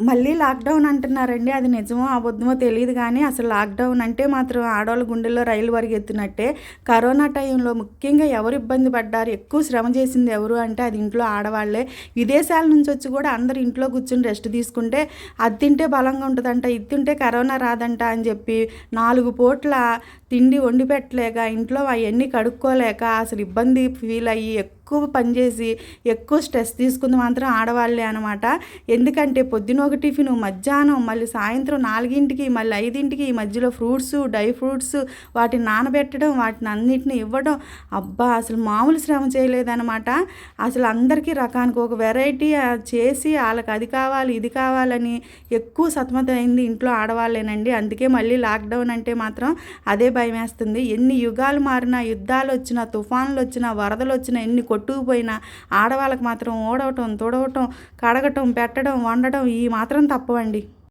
మళ్ళీ లాక్‌డౌన్ అంటున్నారండి. అది నిజమో అబద్ధమో తెలీదు గానీ, అసలు లాక్‌డౌన్ అంటే మాత్రం ఆడోళ్ళ గుండెల్లో రైలు పరిగెత్తినట్టే. కరోనా టైంలో ముఖ్యంగా ఎవరు ఇబ్బంది పడ్డారు, ఎక్కువ శ్రమ చేసింది ఎవరు అంటే అది ఇంట్లో ఆడవాళ్ళే. విదేశాల నుంచొచ్చి కూడా అందరూ ఇంట్లో కూర్చొని రెస్ట్ తీసుకుంటే, అది తింటే బలంగా ఉంటదంట, ఇది తింటే కరోనా రాదంట అని చెప్పి 4 పూట్ల తిండి వండి పెట్టలేక, ఇంట్లో అయన్నీ కడుక్కోలేక అసలు ఇబ్బంది ఫీల్ అయ్యి ఎక్కువ పని చేసి, ఎక్కువ స్ట్రెస్ తీసుకుంది మాత్రం ఆడవాళ్ళే అనమాట. ఎందుకంటే పొద్దున ఒక టిఫిను, మధ్యాహ్నం, మళ్ళీ సాయంత్రం 4కి, మళ్ళీ 5కి ఈ మధ్యలో ఫ్రూట్స్, డ్రై ఫ్రూట్స్ వాటిని నానబెట్టడం, వాటిని అన్నిటిని ఇవ్వడం. అబ్బా! అసలు మామూలు శ్రమ చేయలేదనమాట. అసలు అందరికీ రకానికి ఒక వెరైటీ చేసి ఆళ్ళకి అది కావాలి, ఇది కావాలని ఎక్కువ సతమతమైంది ఇంట్లో ఆడవాళ్ళేనండి. అందుకే మళ్ళీ లాక్‌డౌన్ అంటే మాత్రం అదే భయమేస్తుంది. ఎన్ని యుగాలు మారినా, యుద్ధాలొచ్చినా, తుఫాన్లొచ్చినా, వరదలొచ్చినా, ఎన్ని కొట్టుకుపోయినా ఆడవాళ్ళకి మాత్రం ఊడవటం, తుడవటం, కడగటం, పెట్టడం, వండటం ఈ మాత్రం తప్పవండి.